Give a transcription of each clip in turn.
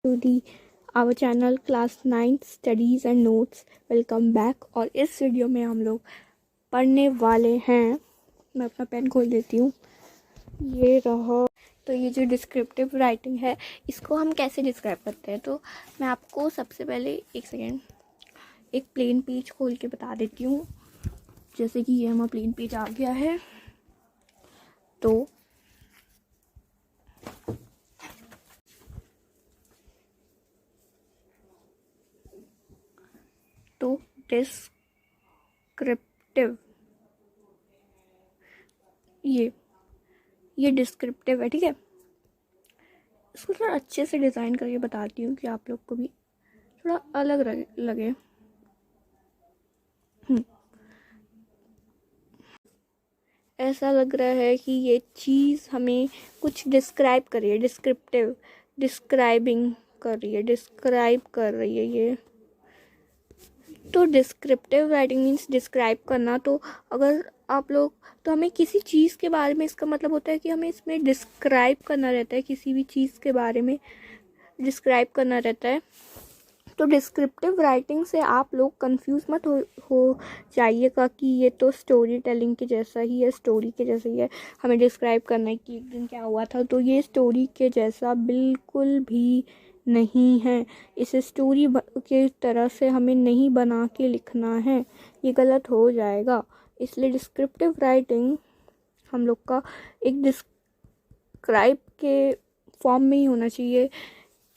To the our channel class 9 studies and notes. Welcome back. और इस video में हम लोग पढ़ने वाले हैं, मैं अपना पेन खोल देती हूँ, ये रहा। तो ये जो डिस्क्रिप्टिव राइटिंग है, इसको हम कैसे डिस्क्राइब करते हैं, तो मैं आपको सबसे पहले एक प्लेन पेज खोल के बता देती हूँ। जैसे कि ये हमारा प्लेन पेज आ गया है, तो डिस्क्रिप्टिव, ये डिस्क्रिप्टिव है, ठीक है। इसको थोड़ा अच्छे से डिज़ाइन करके बताती हूँ कि आप लोग को भी थोड़ा अलग लगे। ऐसा लग रहा है कि ये चीज़ हमें कुछ डिस्क्राइब कर रही है, डिस्क्राइब कर रही है ये। तो डिस्क्रिप्टिव राइटिंग मीन्स डिस्क्राइब करना। तो अगर आप लोग, तो हमें किसी चीज़ के बारे में, इसका मतलब होता है कि हमें इसमें डिस्क्राइब करना रहता है, किसी भी चीज़ के बारे में डिस्क्राइब करना रहता है। तो डिस्क्रिप्टिव राइटिंग से आप लोग कंफ्यूज मत हो जाइएगा कि ये तो स्टोरी टेलिंग के जैसा ही है, स्टोरी के जैसा ही है, हमें डिस्क्राइब करना है कि एक दिन क्या हुआ था। तो ये स्टोरी के जैसा बिल्कुल भी नहीं है। इसे स्टोरी के तरह से हमें नहीं बना के लिखना है, ये गलत हो जाएगा। इसलिए डिस्क्रिप्टिव राइटिंग हम लोग का एक डिस्क्राइब के फॉर्म में ही होना चाहिए।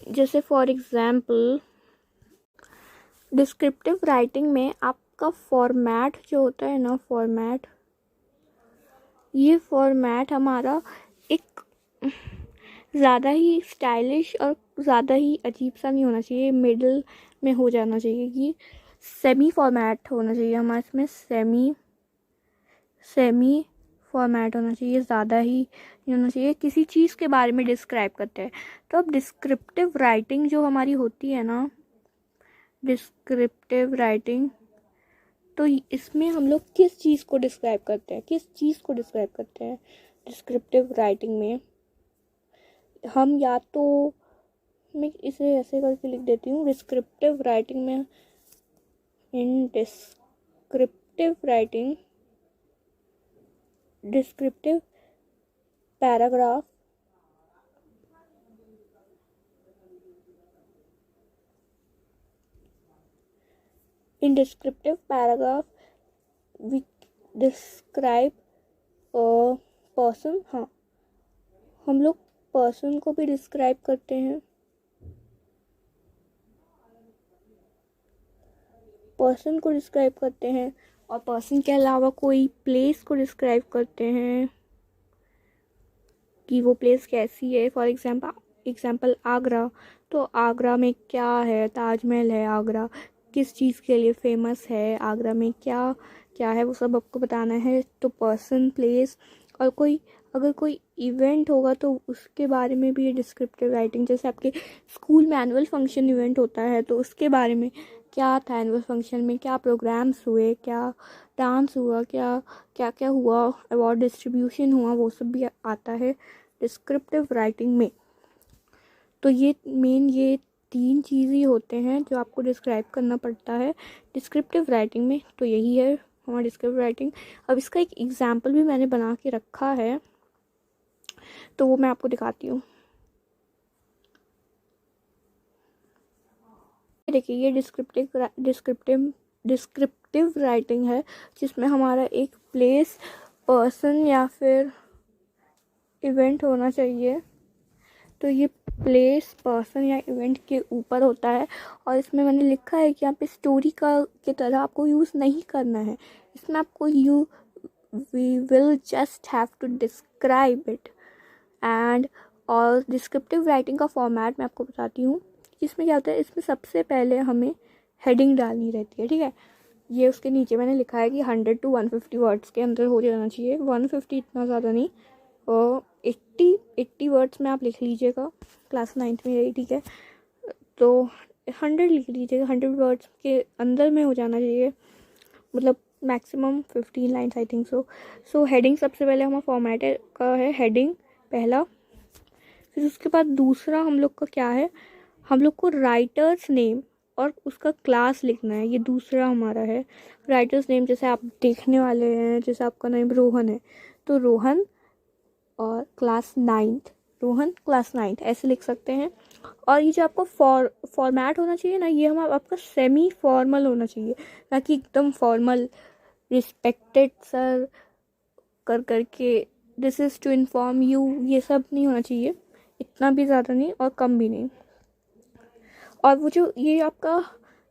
जैसे फॉर एग्जाम्पल, डिस्क्रिप्टिव राइटिंग में आपका फॉर्मेट जो होता है ना, ये फॉर्मेट हमारा एक ज़्यादा ही स्टाइलिश और ज़्यादा ही अजीब सा नहीं होना चाहिए, मिडल में हो जाना चाहिए। कि सेमी फॉर्मेट होना चाहिए हमारे इसमें, सेमी फॉर्मेट होना चाहिए, ज़्यादा ही नहीं होना चाहिए। किसी चीज़ के बारे में डिस्क्राइब करते हैं, तो अब डिस्क्रिप्टिव राइटिंग जो हमारी होती है ना, डिस्क्रिप्टिव राइटिंग, तो इसमें हम लोग किस चीज़ को डिस्क्राइब करते हैं, डिस्क्रिप्टिव राइटिंग में हम, या तो मैं इसे ऐसे करके लिख देती हूँ, डिस्क्रिप्टिव राइटिंग में, in descriptive writing, descriptive paragraph, in descriptive paragraph we describe a person. हाँ, हम लोग पर्सन को भी डिस्क्राइब करते हैं, और पर्सन के अलावा कोई प्लेस को डिस्क्राइब करते हैं कि वो प्लेस कैसी है। फॉर एग्जाम्पल आगरा, तो आगरा में क्या है, ताजमहल है। आगरा किस चीज़ के लिए फेमस है, आगरा में क्या क्या है, वो सब आपको बताना है। तो पर्सन, प्लेस, और अगर कोई इवेंट होगा तो उसके बारे में भी ये डिस्क्रिप्टिव राइटिंग। जैसे आपके स्कूल में एनुअल फंक्शन इवेंट होता है, तो उसके बारे में क्या था, एनुअल फंक्शन में क्या प्रोग्राम्स हुए, क्या डांस हुआ, क्या क्या क्या हुआ, अवार्ड डिस्ट्रीब्यूशन हुआ, वो सब भी आता है डिस्क्रिप्टिव राइटिंग में। तो ये ये 3 चीज़ ही होते हैं जो आपको डिस्क्राइब करना पड़ता है डिस्क्रिप्टिव राइटिंग में। तो यही है हमारा डिस्क्रिप्टिव राइटिंग। अब इसका एक एग्जाम्पल भी मैंने बना के रखा है, तो वो मैं आपको दिखाती हूँ। देखिए, ये डिस्क्रिप्टिव राइटिंग है, जिसमें हमारा एक प्लेस, पर्सन या फिर इवेंट होना चाहिए। तो ये प्लेस, पर्सन या इवेंट के ऊपर होता है, और इसमें मैंने लिखा है कि यहाँ पे स्टोरी की तरह आपको यूज़ नहीं करना है। इसमें आपको we will just have to describe it. And और डिस्क्रिप्टिव राइटिंग का फॉर्मेट मैं आपको बताती हूँ। इसमें क्या होता है, इसमें सबसे पहले हमें हेडिंग डालनी रहती है, ठीक है। ये उसके नीचे मैंने लिखा है कि 100 to 150 वर्ड्स के अंदर हो जाना चाहिए। 150 इतना ज़्यादा नहीं, और 80 वर्ड्स में आप लिख लीजिएगा, क्लास 9th में यही, ठीक है। तो 100 लिख लीजिएगा, 100 वर्ड्स के अंदर में हो जाना चाहिए, मतलब maximum 15 lines I think so heading सबसे पहले हमारा फॉर्मेट का है, हेडिंग पहला। फिर उसके बाद दूसरा हम लोग का क्या है, हम लोग को राइटर्स नेम और उसका क्लास लिखना है। ये दूसरा हमारा है राइटर्स नेम। जैसे आप देखने वाले हैं, जैसे आपका नाम रोहन है तो रोहन और class 9th, Rohan class 9th ऐसे लिख सकते हैं। और ये जो आपका फॉर्मेट होना चाहिए ना, ये हम आपका सेमी फॉर्मल होना चाहिए, ना कि एकदम फॉर्मल रिस्पेक्टेड सर कर करके this is to inform you, ये सब नहीं होना चाहिए, इतना भी ज़्यादा नहीं और कम भी नहीं। और वो जो ये आपका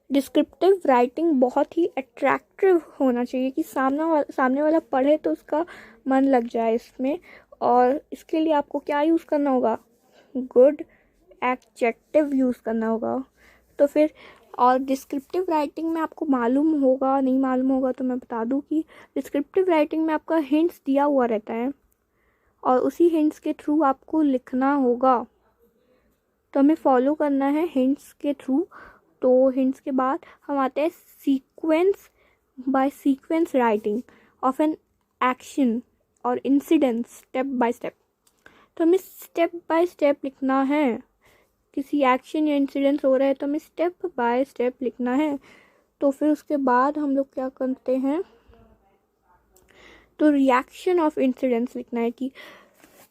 डिस्क्रिप्टिव राइटिंग बहुत ही अट्रैक्टिव होना चाहिए कि सामने वाला पढ़े तो उसका मन लग जाए इसमें। और इसके लिए आपको क्या यूज़ करना होगा, गुड एडजेक्टिव यूज़ करना होगा। तो फिर और डिस्क्रिप्टिव राइटिंग में आपको मालूम होगा, नहीं मालूम होगा तो मैं बता दूं कि डिस्क्रिप्टिव राइटिंग में आपका हिंट्स दिया हुआ रहता है और उसी हिंट्स के थ्रू आपको लिखना होगा। तो हमें फॉलो करना है हिंट्स के थ्रू। तो हिंट्स के बाद हम आते हैं sequence by sequence writing of an action और इंसिडेंट स्टेप बाय स्टेप। तो हमें स्टेप बाय स्टेप लिखना है, किसी एक्शन या इंसिडेंस हो रहा है तो हमें स्टेप बाय स्टेप लिखना है। तो फिर उसके बाद हम लोग क्या करते हैं, तो रिएक्शन ऑफ इंसिडेंट्स लिखना है कि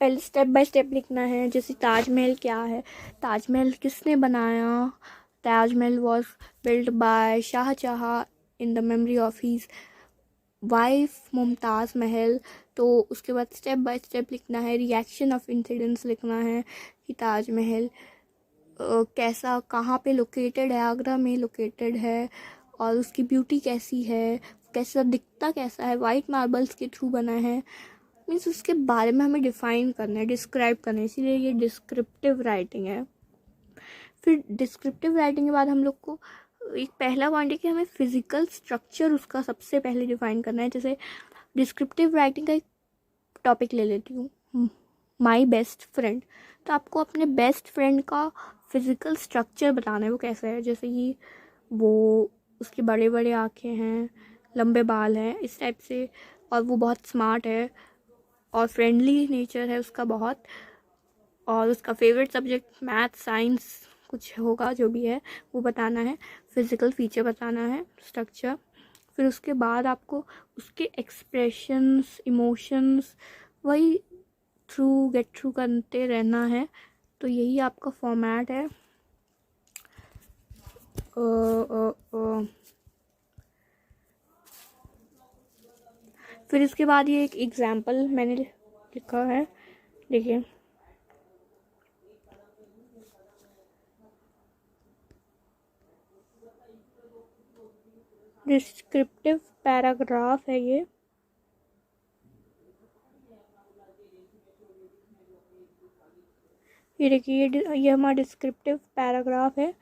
पहले स्टेप बाय स्टेप लिखना है। जैसे ताजमहल क्या है, ताजमहल किसने बनाया, Taj Mahal was build by Shah Jahan in the memory of his wife Mumtaz Mahal. तो उसके बाद स्टेप बाय स्टेप लिखना है, रिएक्शन ऑफ इंसिडेंट्स लिखना है कि ताजमहल कैसा, कहाँ पे लोकेटेड है, आगरा में लोकेटेड है और उसकी ब्यूटी कैसी है, कैसा दिखता कैसा है, वाइट मार्बल्स के थ्रू बना है, मीन्स उसके बारे में हमें डिफाइन करना है, डिस्क्राइब करना है, इसीलिए ये डिस्क्रिप्टिव राइटिंग है। फिर डिस्क्रिप्टिव राइटिंग के बाद हम लोग को एक पहला पॉइंट है कि हमें फिजिकल स्ट्रक्चर उसका सबसे पहले डिफाइन करना है। जैसे डिस्क्रिप्टिव राइटिंग का एक टॉपिक ले लेती हूँ, माई बेस्ट फ्रेंड। तो आपको अपने बेस्ट फ्रेंड का फिजिकल स्ट्रक्चर बताना है, वो कैसा है। जैसे कि वो, उसके बड़े बड़े आँखें हैं, लंबे बाल हैं, इस टाइप से, और वो बहुत स्मार्ट है और फ्रेंडली नेचर है उसका बहुत, और उसका फेवरेट सब्जेक्ट मैथ साइंस कुछ होगा, जो भी है वो बताना है, फिज़िकल फीचर बताना है, स्ट्रक्चर। फिर उसके बाद आपको उसके एक्सप्रेशंस, इमोशंस वही गेट थ्रू करते रहना है। तो यही आपका फॉर्मेट है। फिर इसके बाद ये एक एग्जाम्पल मैंने लिखा है, देखिए। डिस्क्रिप्टिव पैराग्राफ है ये देखिए, ये हमारा डिस्क्रिप्टिव पैराग्राफ है।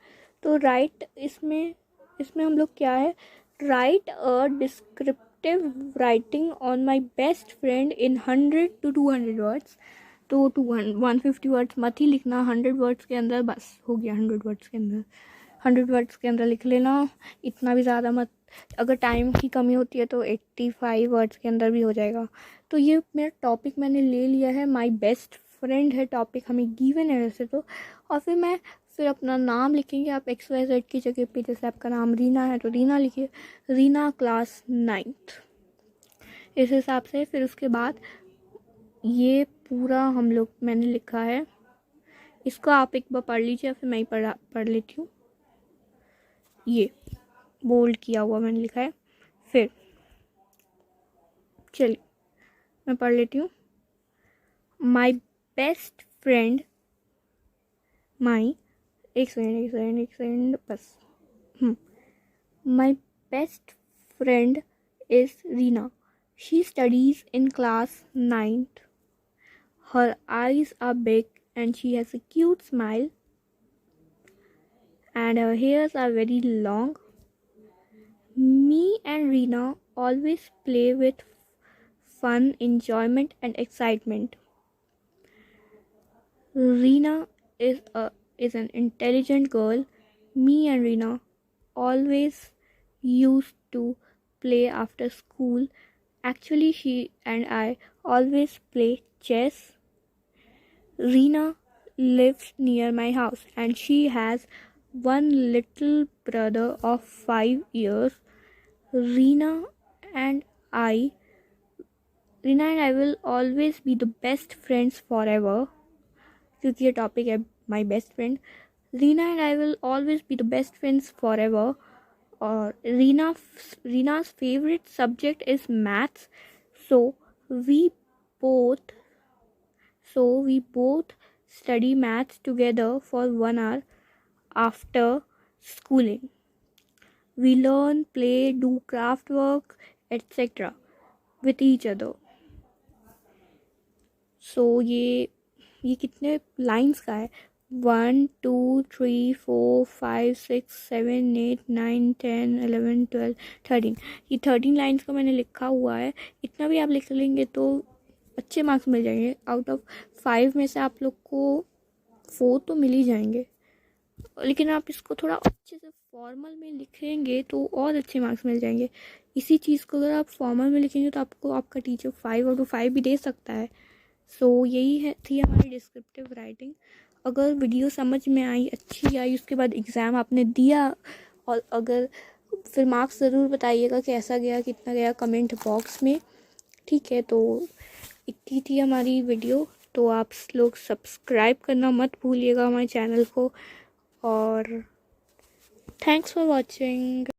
तो राइट, इसमें हम लोग क्या है, right a descriptive writing on my best friend in 100 to 200 words. तो 150 वर्ड्स मत ही लिखना, 100 वर्ड्स के अंदर बस हो गया। 100 वर्ड्स के अंदर, 100 वर्ड्स के अंदर लिख लेना, इतना भी ज़्यादा मत। अगर टाइम की कमी होती है तो 85 वर्ड्स के अंदर भी हो जाएगा। तो ये मेरा टॉपिक मैंने ले लिया है, माई बेस्ट फ्रेंड है टॉपिक, हमें गिवन है वैसे तो। और फिर अपना नाम लिखेंगे आप XYZ की जगह पे। जैसे आपका नाम रीना है तो रीना लिखिए, रीना क्लास 9th, इस हिसाब से। फिर उसके बाद ये पूरा हम लोग मैंने लिखा है, इसको आप एक बार पढ़ लीजिए, फिर मैं ही पढ़ लेती हूँ। ये बोल्ड किया हुआ मैंने लिखा है। फिर चलिए मैं पढ़ लेती हूँ। माई बेस्ट फ्रेंड, माई, एक सेकेंड बस। My best friend is Reena, she studies in class 9th, her eyes are big and she has a cute smile and her hairs are very long. Me and Reena always play with fun, enjoyment and excitement. Reena is an intelligent girl. Me and Reena always used to play after school. Actually, she and I always play chess. Reena lives near my house and she has one little brother of 5 years. Reena and I Reena and I will always be the best friends forever. क्योंकि ये topic है my best friend. Reena and I will always be the best friends for ever. और रीना's favorite subject is maths. so we both we both study maths together for 1 hour after schooling. We learn, play, do craft work, etc. with each other. so ये कितने lines का है? 1 2 3 4 5 6 7 8 9 10 11 12 13. ये 13 lines का मैंने लिखा हुआ है. इतना भी आप लिख लेंगे तो अच्छे मार्क्स मिल जाएंगे. आउट ऑफ 5 में से आप लोग को 4 तो मिल ही जाएंगे. लेकिन आप इसको थोड़ा अच्छे से फॉर्मल में लिखेंगे तो और अच्छे मार्क्स मिल जाएंगे. इसी चीज़ को अगर आप फॉर्मल में लिखेंगे तो आपको आपका टीचर 5/5 भी दे सकता है. यही है थी हमारी डिस्क्रिप्टिव राइटिंग. अगर वीडियो समझ में आई, अच्छी आई, उसके बाद एग्ज़ाम आपने दिया और अगर फिर मार्क्स ज़रूर बताइएगा कैसा गया, कितना गया, कमेंट बॉक्स में. ठीक है, तो इतनी थी हमारी वीडियो. तो आप लोग सब्सक्राइब करना मत भूलिएगा हमारे चैनल को. और थैंक्स फॉर वॉचिंग.